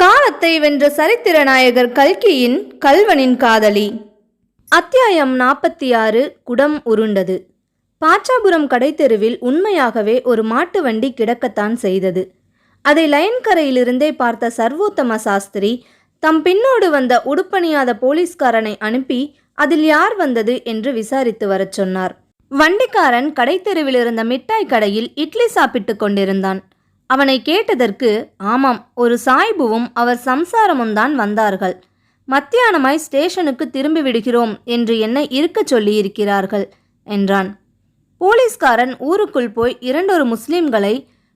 காலத்தை வென்ற சரித்திர நாயகர் கல்கியின் கல்வனின் காதலி. அத்தியாயம் 46. குடம் உருண்டது. பாச்சாபுரம் கடைத்தெருவில் உண்மையாகவே ஒரு மாட்டு வண்டி கிடக்கத்தான் செய்தது. அதை லைன்கரையிலிருந்தே பார்த்த சர்வோத்தம சாஸ்திரி தம் பின்னோடு வந்த உடுப்பணியாத போலீஸ்காரனை அனுப்பி அதில் யார் வந்தது என்று விசாரித்து வரச் சொன்னார். வண்டிக்காரன் கடைத்தெருவில் இருந்த மிட்டாய் கடையில் இட்லி சாப்பிட்டு கொண்டிருந்தான். அவனை கேட்டதற்கு, ஆமாம், ஒரு சாய்புவும் அவர் சம்சாரமும் தான் வந்தார்கள். மத்தியானமாய் ஸ்டேஷனுக்கு திரும்பி விடுகிறோம் என்று என்னை இருக்கச் சொல்லியிருக்கிறார்கள் என்றான். போலீஸ்காரன் ஊருக்குள் போய் இரண்டொரு முஸ்லிம்களை,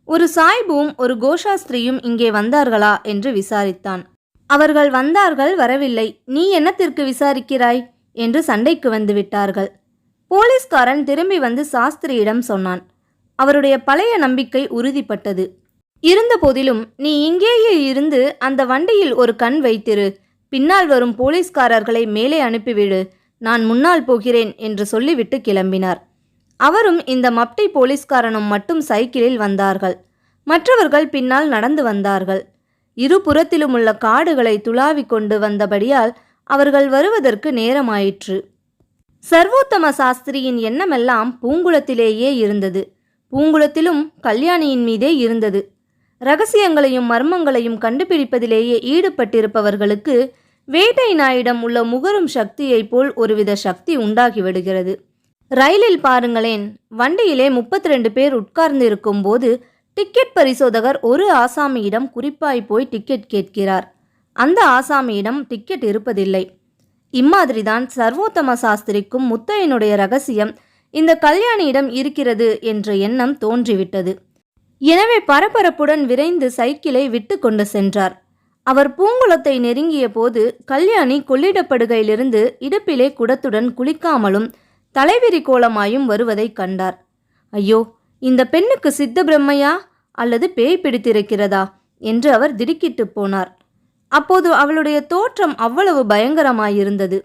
ஒரு சாய்புவும் ஒரு கோஷாஸ்திரியும் இங்கே வந்தார்களா என்று விசாரித்தான். அவர்கள் வந்தார்கள், வரவில்லை, நீ என்னத்திற்கு விசாரிக்கிறாய் என்று சண்டைக்கு வந்து விட்டார்கள். போலீஸ்காரன் திரும்பி வந்து சாஸ்திரியிடம் சொன்னான். அவருடைய பழைய நம்பிக்கை உறுதிப்பட்டது. இருந்த போதிலும், நீ இங்கேயே இருந்து அந்த வண்டியில் ஒரு கண் வைத்திரு, பின்னால் வரும் போலீஸ்காரர்களை மேலே அனுப்பிவிடு, நான் முன்னால் போகிறேன் என்று சொல்லிவிட்டு கிளம்பினார். அவரும் இந்த மப்டி போலீஸ்காரனும் மட்டும் சைக்கிளில் வந்தார்கள். மற்றவர்கள் பின்னால் நடந்து வந்தார்கள். இருபுறத்திலும் உள்ள காடுகளை துளாவிக் கொண்டு வந்தபடியால் அவர்கள் வருவதற்கு நேரமாயிற்று. சர்வோத்தம சாஸ்திரியின் எண்ணமெல்லாம் பூங்குளத்திலேயே இருந்தது. பூங்குளத்திலும் கல்யாணியின் மீதே இருந்தது. இரகசியங்களையும் மர்மங்களையும் கண்டுபிடிப்பதிலேயே ஈடுபட்டிருப்பவர்களுக்கு வேட்டை நாயிடம் உள்ள முகரும் சக்தியைப் போல் ஒருவித சக்தி உண்டாகிவிடுகிறது. ரயிலில் பாருங்களேன், வண்டியிலே 32 பேர் உட்கார்ந்து இருக்கும் போது டிக்கெட் பரிசோதகர் ஒரு ஆசாமியிடம் குறிப்பாய் போய் டிக்கெட் கேட்கிறார். அந்த ஆசாமியிடம் டிக்கெட் இருப்பதில்லை. இம்மாதிரிதான் சர்வோத்தம சாஸ்திரிக்கும் முத்தையனுடைய ரகசியம் இந்த கல்யாணியிடம் இருக்கிறது என்ற எண்ணம் தோன்றிவிட்டது. எனவே பரபரப்புடன் விரைந்து சைக்கிளை விட்டு கொண்டு சென்றார். அவர் பூங்குளத்தை நெருங்கிய போது கல்யாணி கொள்ளிடப்படுகையிலிருந்து இடுப்பிலே குடத்துடன் குளிக்காமலும் தலைவிரி கோலமாயும் வருவதை கண்டார். ஐயோ, இந்த பெண்ணுக்கு சித்த பிரம்மையா அல்லது பேய் பிடித்திருக்கிறதா என்று அவர் திடுக்கிட்டு போனார். அப்போது அவளுடைய தோற்றம் அவ்வளவு பயங்கரமாயிருந்தது.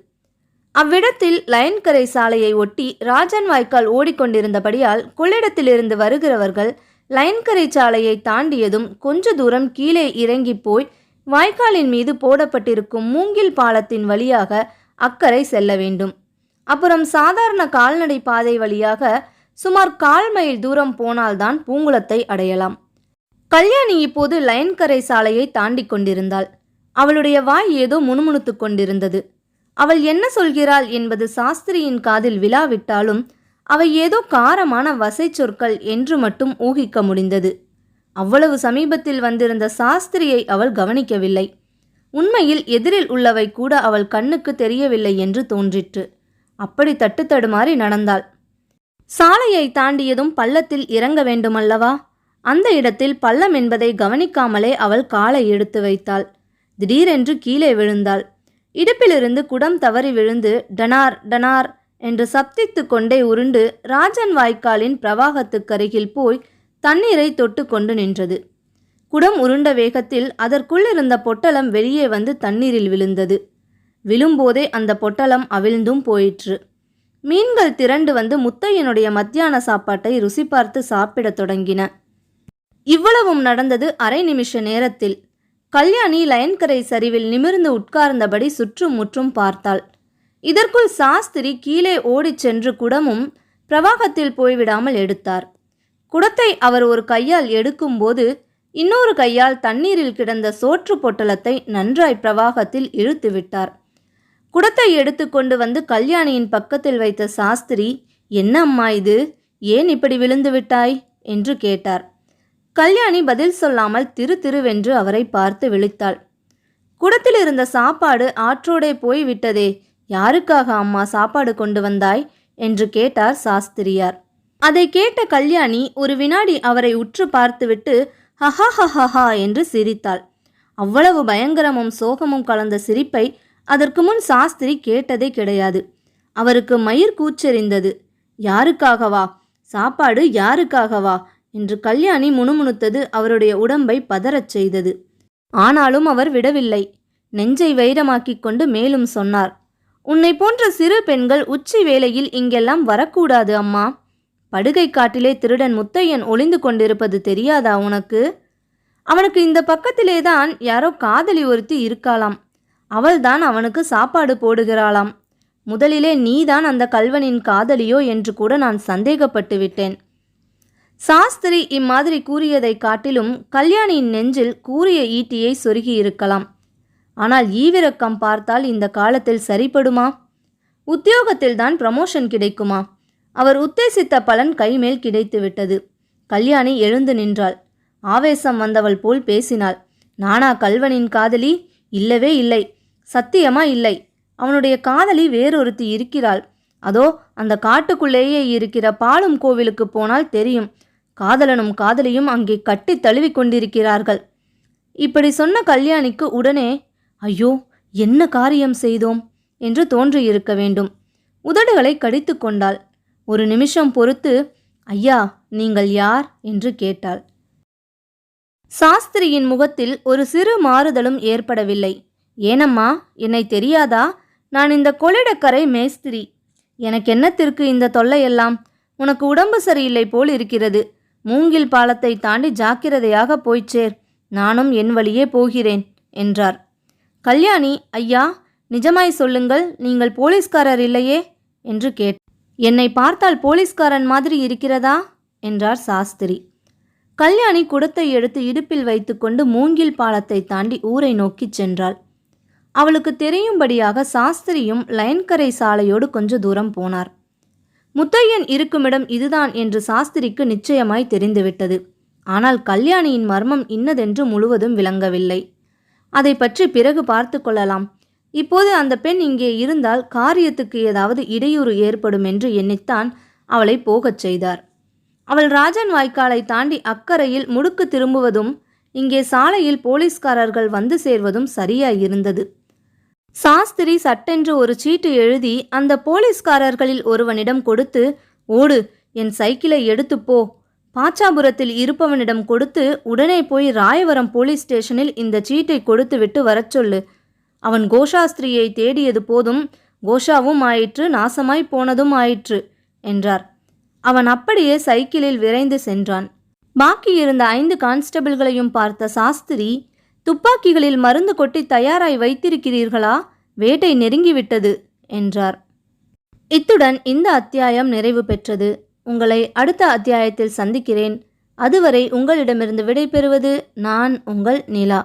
அவ்விடத்தில் லைன்கரை சாலையை ஒட்டி ராஜன் வாய்க்கால் ஓடிக்கொண்டிருந்தபடியால் கொள்ளிடத்திலிருந்து வருகிறவர்கள் லைன்கரை சாலையை தாண்டியதும் கொஞ்ச தூரம் கீழே இறங்கி போய் வாய்க்காலின் மீது போடப்பட்டிருக்கும் மூங்கில் பாலத்தின் வழியாக அக்கறை செல்ல வேண்டும். அப்புறம் சாதாரண கால்நடை பாதை வழியாக சுமார் 1/4 மைல் தூரம் போனால்தான் பூங்குளத்தை அடையலாம். கல்யாணி இப்போது லைன்கரை சாலையை தாண்டி கொண்டிருந்தாள். அவளுடைய வாய் ஏதோ முணுமுணுத்து கொண்டிருந்தது. அவள் என்ன சொல்கிறாள் என்பது சாஸ்திரியின் காதில் விழாவிட்டாலும் அவை ஏதோ காரமான வசை சொற்கள் என்று மட்டும் ஊகிக்க முடிந்தது. அவ்வளவு சமீபத்தில் வந்திருந்த சாஸ்திரியை அவள் கவனிக்கவில்லை. உண்மையில் எதிரில் உள்ளவை கூட அவள் கண்ணுக்கு தெரியவில்லை என்று தோன்றிற்று. அப்படி தட்டுத்தடுமாறி நடந்தாள். சாலையை தாண்டியதும் பள்ளத்தில் இறங்க வேண்டுமல்லவா? அந்த இடத்தில் பள்ளம் என்பதை கவனிக்காமலே அவள் காலை எடுத்து வைத்தாள். திடீரென்று கீழே விழுந்தாள். இடுப்பிலிருந்து குடம் தவறி விழுந்து டனார் டனார் என்று சப்தித்து கொண்டே உருண்டு ராஜன் வாய்க்காலின் பிரவாகத்துக்கருகில் போய் தண்ணீரை தொட்டு கொண்டு நின்றது. குடம் உருண்ட வேகத்தில் அதற்குள்ளிருந்த பொட்டலம் வெளியே வந்து தண்ணீரில் விழுந்தது. விழும்போதே அந்த பொட்டலம் அவிழ்ந்தும் போயிற்று. மீன்கள் திரண்டு வந்து முத்தையனுடைய மத்தியான சாப்பாட்டை ருசி பார்த்து சாப்பிடத் தொடங்கின. இவ்வளவும் நடந்தது அரை நிமிஷ நேரத்தில். கல்யாணி லைன்கரை சரிவில் நிமிர்ந்து உட்கார்ந்தபடி சுற்றும் முற்றும் பார்த்தாள். இதற்குள் சாஸ்திரி கீழே ஓடிச் சென்று குடமும் பிரவாகத்தில் போய்விடாமல் எடுத்தார். குடத்தை அவர் ஒரு கையால் எடுக்கும்போது இன்னொரு கையால் தண்ணீரில் கிடந்த சோற்று பொட்டலத்தை நன்றாய் பிரவாகத்தில் இழுத்து விட்டார். குடத்தை எடுத்து கொண்டு வந்து கல்யாணியின் பக்கத்தில் வைத்த சாஸ்திரி, என்ன அம்மா இது, ஏன் இப்படி விழுந்து விட்டாய் என்று கேட்டார். கல்யாணி பதில் சொல்லாமல் திருவென்று அவரை பார்த்து விழித்தாள். குடத்தில் இருந்த சாப்பாடு ஆற்றோடே போய் விட்டதே, யாருக்காக அம்மா சாப்பாடு கொண்டு வந்தாய் என்று கேட்டார் சாஸ்திரியார். அதை கேட்ட கல்யாணி ஒரு வினாடி அவரை உற்று பார்த்துவிட்டு ஹஹா என்று சிரித்தாள். அவ்வளவு பயங்கரமும் சோகமும் கலந்த சிரிப்பை அதற்கு முன் சாஸ்திரி கேட்டதே கிடையாது. அவருக்கு மயிர் கூச்செறிந்தது. யாருக்காகவா சாப்பாடு, யாருக்காகவா என்று கல்யாணி முணுமுணுத்தது அவருடைய உடம்பை பதறச் செய்தது. ஆனாலும் அவர் விடவில்லை. நெஞ்சை வைரமாக்கிக் கொண்டு மேலும் சொன்னார், உன்னை போன்ற சிறு பெண்கள் உச்சி வேளையில் இங்கெல்லாம் வரக்கூடாது அம்மா. படுகை காட்டிலே திருடன் முத்தையன் ஒளிந்து கொண்டிருப்பது தெரியாதா உனக்கு? அவனுக்கு இந்த பக்கத்திலே தான் யாரோ காதலி ஒருத்தி இருக்காளாம். அவள்தான் அவனுக்கு சாப்பாடு போடுகிறாளாம். முதலிலே நீதான் அந்த கல்வனின் காதலியோ என்று கூட நான் சந்தேகப்பட்டு விட்டேன். சாஸ்திரி இம்மாதிரி கூறியதை காட்டிலும் கல்யாணியின் நெஞ்சில் கூறிய ஈட்டியை சொருகி இருக்கலாம். ஆனால் ஈவிரக்கம் பார்த்தால் இந்த காலத்தில் சரிப்படுமா? உத்தியோகத்தில்தான் ப்ரமோஷன் கிடைக்குமா? அவர் உத்தேசித்த பலன் கைமேல் கிடைத்துவிட்டது. கல்யாணி எழுந்து நின்றாள். ஆவேசம் வந்தவள் போல் பேசினாள். நானா கல்வனின் காதலி? இல்லவே இல்லை, சத்தியமா இல்லை. அவனுடைய காதலி வேறொருத்தி இருக்கிறாள். அதோ அந்த காட்டுக்குள்ளேயே இருக்கிற பாலும் கோவிலுக்கு போனால் தெரியும். காதலனும் காதலியும் அங்கே கட்டி தழுவி கொண்டிருக்கிறார்கள். இப்படி சொன்ன கல்யாணிக்கு உடனே ஐயோ, என்ன காரியம் செய்தோம் என்று தோன்றியிருக்க வேண்டும். உதடுகளை கடித்து கொண்டாள். ஒரு நிமிஷம் பொறுத்து, ஐயா, நீங்கள் யார் என்று கேட்டாள். சாஸ்திரியின் முகத்தில் ஒரு சிறு மாறுதலும் ஏற்படவில்லை. ஏனம்மா, என்னை தெரியாதா? நான் இந்த கொள்ளிடக்கரை மேஸ்திரி. எனக்கு என்னத்திற்கு இந்த தொல்லையெல்லாம்? உனக்கு உடம்பு சரியில்லை போல் இருக்கிறது. மூங்கில் பாலத்தை தாண்டி ஜாக்கிரதையாக போய்ச்சேர். நானும் என் வழியே போகிறேன் என்றார். கல்யாணி, ஐயா, நிஜமாய் சொல்லுங்கள், நீங்கள் போலீஸ்காரர் இல்லையே என்று என்னை பார்த்தால் போலீஸ்காரன் மாதிரி இருக்கிறதா என்றார் சாஸ்திரி. கல்யாணி குடத்தை எடுத்து இடுப்பில் வைத்துக்கொண்டு மூங்கில் பாலத்தை தாண்டி ஊரை நோக்கிச் சென்றாள். அவளுக்கு தெரியும்படியாக சாஸ்திரியும் லைன்கரை சாலையோடு கொஞ்ச தூரம் போனார். முத்தையன் இருக்குமிடம் இதுதான் என்று சாஸ்திரிக்கு நிச்சயமாய் தெரிந்துவிட்டது. ஆனால் கல்யாணியின் மர்மம் இன்னதென்று முழுவதும் விளங்கவில்லை. அதை பற்றி பிறகு பார்த்து கொள்ளலாம். இப்போது அந்த பெண் இங்கே இருந்தால் காரியத்துக்கு ஏதாவது இடையூறு ஏற்படும் என்று எண்ணித்தான் அவளை போகச் செய்தார். அவள் ராஜன் வாய்க்காலை தாண்டி அக்கறையில் முடுக்கு திரும்புவதும் இங்கே சாலையில் போலீஸ்காரர்கள் வந்து சேர்வதும் சரியாயிருந்தது. சாஸ்திரி சட்டென்று ஒரு சீட்டு எழுதி அந்த போலீஸ்காரர்களில் ஒருவனிடம் கொடுத்து, ஓடு, என் சைக்கிளை எடுத்துப்போ, பாச்சாபுரத்தில் இருப்பவனிடம் கொடுத்து உடனே போய் ராயவரம் போலீஸ் ஸ்டேஷனில் இந்த சீட்டை கொடுத்து விட்டு வரச் சொல்லு. அவன் கோஷாஸ்திரியை தேடியது போதும், கோஷாவும் ஆயிற்று, நாசமாய் போனதும் ஆயிற்று என்றார். அவன் அப்படியே சைக்கிளில் விரைந்து சென்றான். பாக்கி இருந்த 5 கான்ஸ்டபிள்களையும் பார்த்த சாஸ்திரி, துப்பாக்கிகளில் மருந்து கொட்டி தயாராய் வைத்திருக்கிறீர்களா? வேட்டை நெருங்கிவிட்டது என்றார். இத்துடன் இந்த அத்தியாயம் நிறைவு பெற்றது. உங்களை அடுத்த அத்தியாயத்தில் சந்திக்கிறேன். அதுவரை உங்களிடமிருந்து விடை பெறுவது நான், உங்கள் நிலா.